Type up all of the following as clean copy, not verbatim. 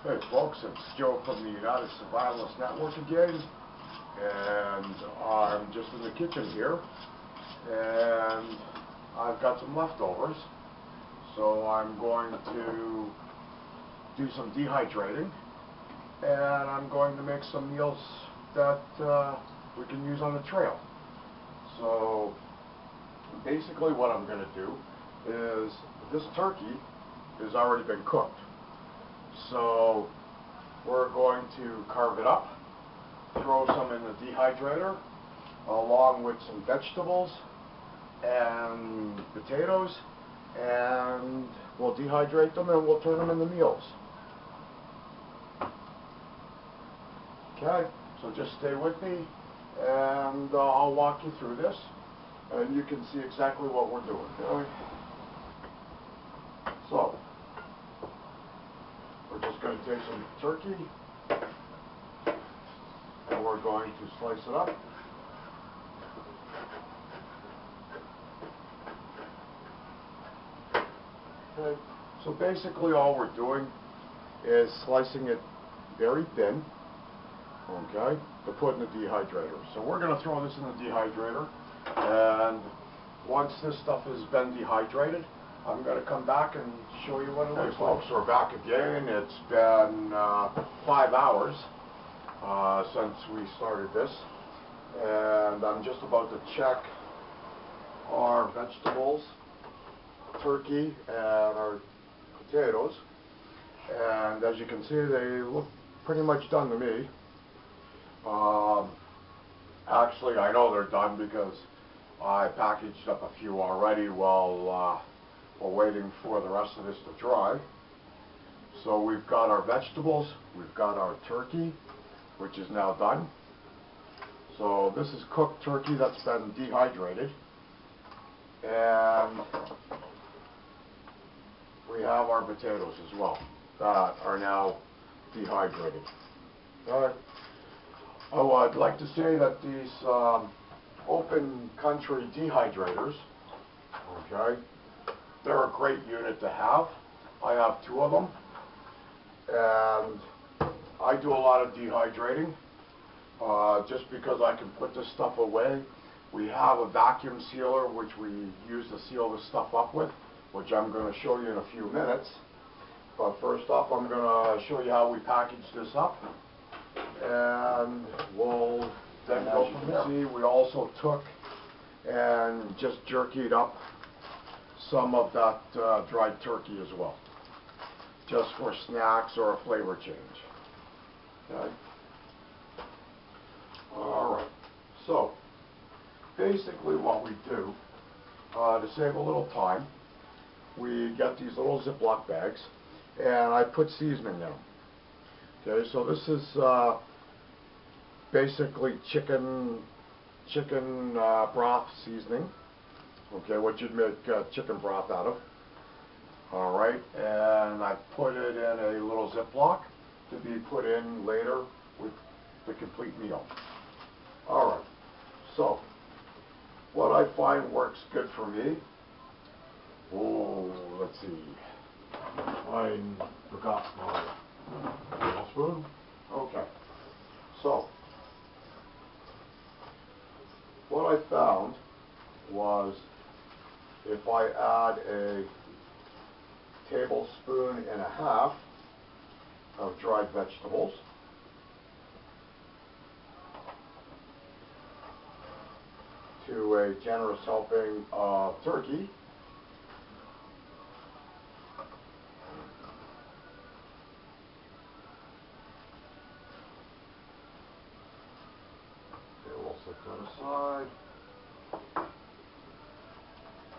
Hey folks, it's Joe from the United Survivalist Network again, and I'm just in the kitchen here, and I've got some leftovers, so I'm going to do some dehydrating, and I'm going to make some meals that we can use on the trail. So basically what I'm going to do is, this turkey has already been cooked. So we're going to carve it up, throw some in the dehydrator, along with some vegetables and potatoes, and we'll dehydrate them and we'll turn them into meals. Okay, so just stay with me and I'll walk you through this and you can see exactly what we're doing. Okay? So, we're just going to take some turkey and we're going to slice it up. Okay. So basically all we're doing is slicing it very thin, okay, to put in the dehydrator. So we're going to throw this in the dehydrator, and once this stuff has been dehydrated, I'm going to come back and show you what it looks like. Folks, we're back again. It's been 5 hours since we started this, and I'm just about to check our vegetables, turkey, and our potatoes, and as you can see, they look pretty much done to me. Actually, I know they're done because I packaged up a few already while we're waiting for the rest of this to dry. So we've got our vegetables, we've got our turkey, which is now done. So this is cooked turkey that's been dehydrated, and we have our potatoes as well that are now dehydrated. Alright. Oh, I'd like to say that these open country dehydrators, okay, they're a great unit to have. I have 2 of them, and I do a lot of dehydrating just because I can put this stuff away. We have a vacuum sealer which we use to seal this stuff up with, which I'm going to show you in a few minutes. But first off, I'm going to show you how we package this up, and we'll then go from there. See, we also took and just jerkied up some of that dried turkey as well, just for snacks or a flavor change. Okay. Alright, so basically what we do, to save a little time, we get these little Ziploc bags and I put seasoning in them. Okay, so this is basically chicken broth seasoning. Okay, what you'd make chicken broth out of. Alright, and I put it in a little Ziploc to be put in later with the complete meal. Alright, so what I find works good for me, let's see, I forgot my spoon. Okay, so what I found was, if I add a tablespoon and a half of dried vegetables, to a generous helping of turkey, okay, we'll set that aside.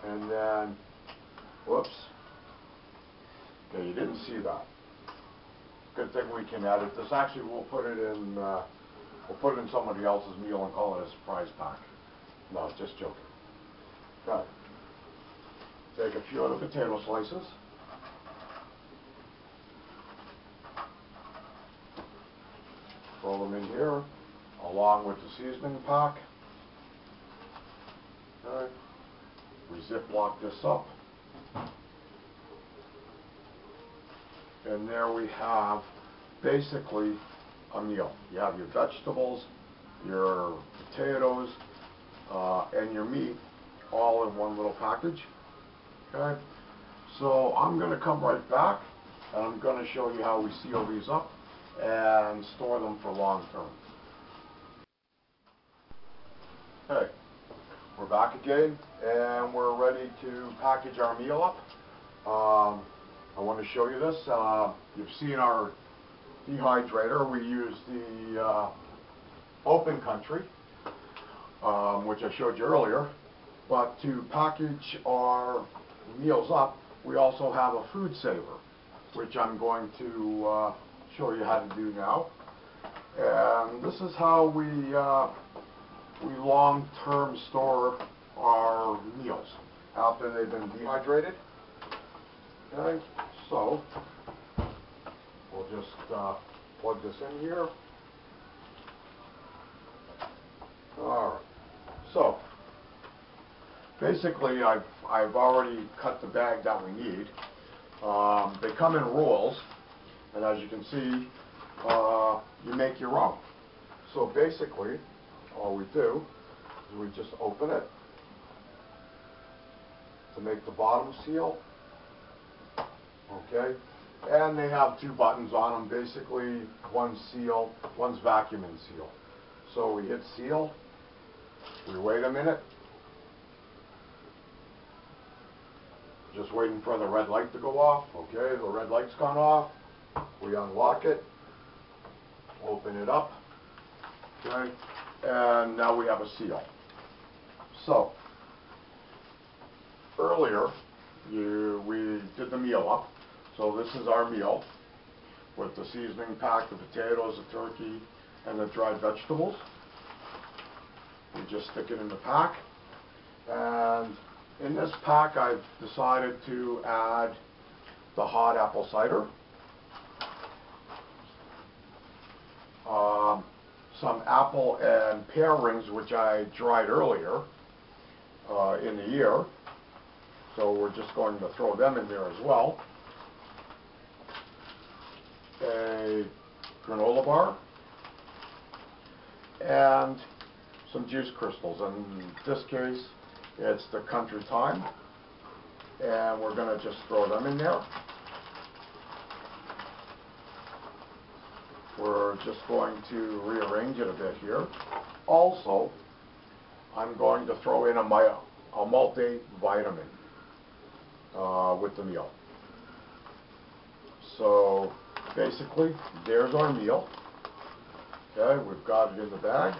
And then, whoops, okay, you didn't see that. Good thing we can edit this. Actually, we'll put it in somebody else's meal and call it a surprise pack. No, just joking. Okay. Take a few of the potato slices. Throw them in here, along with the seasoning pack. Okay. We Ziploc this up. And there we have basically a meal. You have your vegetables, your potatoes, and your meat all in one little package. Okay? So I'm going to come right back and I'm going to show you how we seal these up and store them for long term. Okay, we're back again and we're ready to package our meal up. I want to show you this. You've seen our dehydrator. We use the open country, which I showed you earlier. But to package our meals up, we also have a food saver, which I'm going to show you how to do now. And this is how we long-term store our meals after they've been dehydrated. Okay, so we'll just plug this in here. All right. So basically, I've already cut the bag that we need. They come in rolls, and as you can see, you make your own. So basically, all we do is we just open it to make the bottom seal. Okay, and they have two buttons on them. Basically, one's seal, one's vacuum and seal. So we hit seal. We wait a minute. Just waiting for the red light to go off. Okay, the red light's gone off. We unlock it, open it up. Okay, and now we have a seal. So earlier we did the meal up. So this is our meal with the seasoning pack, the potatoes, the turkey, and the dried vegetables. We just stick it in the pack. And in this pack, I've decided to add the hot apple cider, some apple and pear rings, which I dried earlier in the year. So we're just going to throw them in there as well. A granola bar and some juice crystals. In this case, it's the Country Time, and we're going to just throw them in there. We're just going to rearrange it a bit here. Also, I'm going to throw in a multivitamin with the meal. So basically, there's our meal. Okay, we've got it in the bag.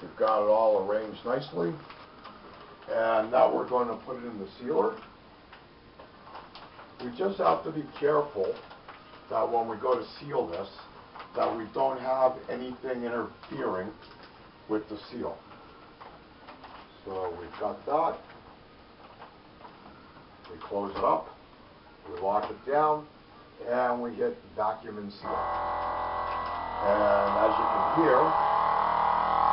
We've got it all arranged nicely. And now we're going to put it in the sealer. We just have to be careful that when we go to seal this, that we don't have anything interfering with the seal. So we've got that. We close it up. We lock it down. And we hit vacuum and seal. And as you can hear,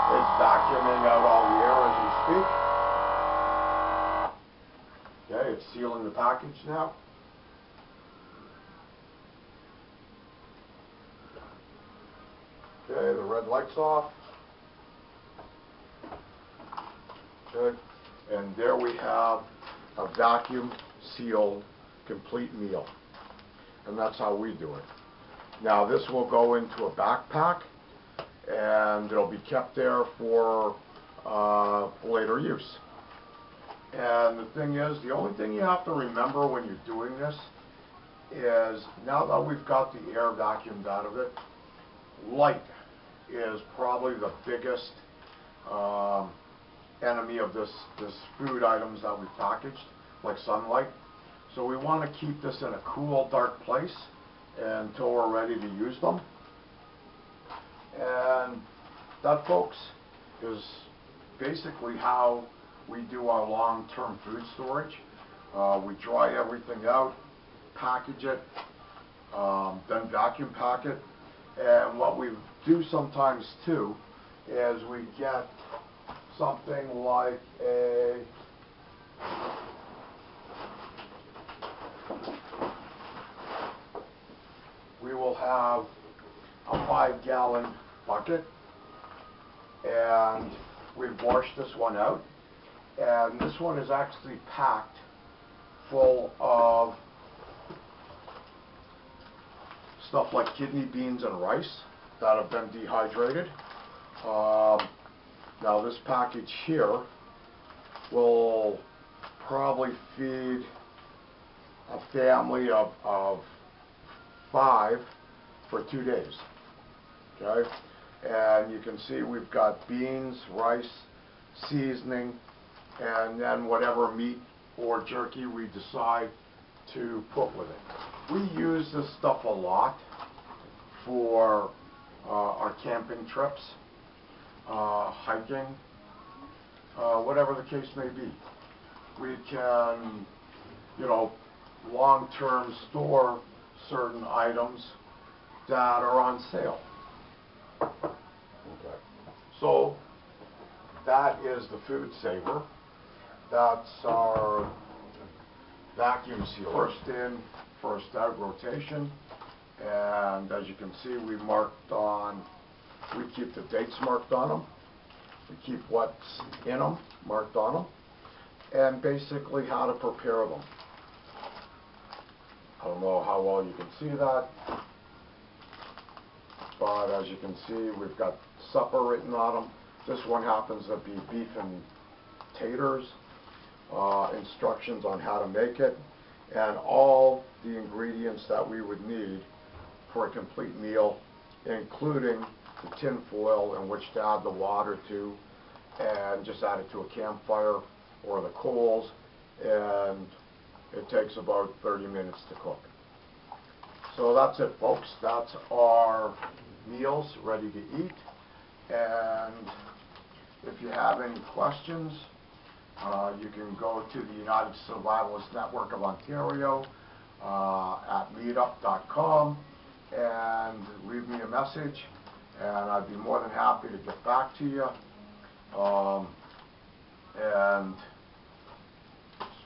it's vacuuming out all the air as we speak. Okay, it's sealing the package now. Okay, the red light's off. Okay, and there we have a vacuum sealed complete meal. And that's how we do it. Now this will go into a backpack and it'll be kept there for later use. And the thing is, the only thing you have to remember when you're doing this is, now that we've got the air vacuumed out of it, light is probably the biggest enemy of this food items that we've packaged, like sunlight. So we want to keep this in a cool, dark place until we're ready to use them. And that, folks, is basically how we do our long-term food storage. We dry everything out, package it, then vacuum pack it. And what we do sometimes too is we get something like we will have 25-gallon bucket, and we've washed this one out. And this one is actually packed full of stuff like kidney beans and rice that have been dehydrated. Now this package here will probably feed a family of 5 for 2 days. Okay? And you can see we've got beans, rice, seasoning, and then whatever meat or jerky we decide to put with it. We use this stuff a lot for our camping trips, hiking, whatever the case may be. We can, long-term store certain items that are on sale. Okay. So that is the food saver. That's our vacuum seal. First in, first out rotation. And as you can see, we keep the dates marked on them. We keep what's in them marked on them. And basically how to prepare them. I don't know how well you can see that, but as you can see, we've got supper written on them. This one happens to be beef and taters, instructions on how to make it, and all the ingredients that we would need for a complete meal, including the tin foil in which to add the water to, and just add it to a campfire or the coals, and it takes about 30 minutes to cook. So that's it, folks. That's our meals ready to eat. And if you have any questions, you can go to the United Survivalist Network of Ontario at meetup.com and leave me a message, and I'd be more than happy to get back to you. And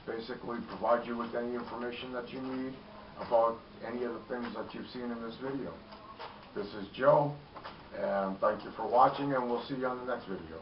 basically provide you with any information that you need about any of the things that you've seen in this video. This is Joe, and thank you for watching, and we'll see you on the next video.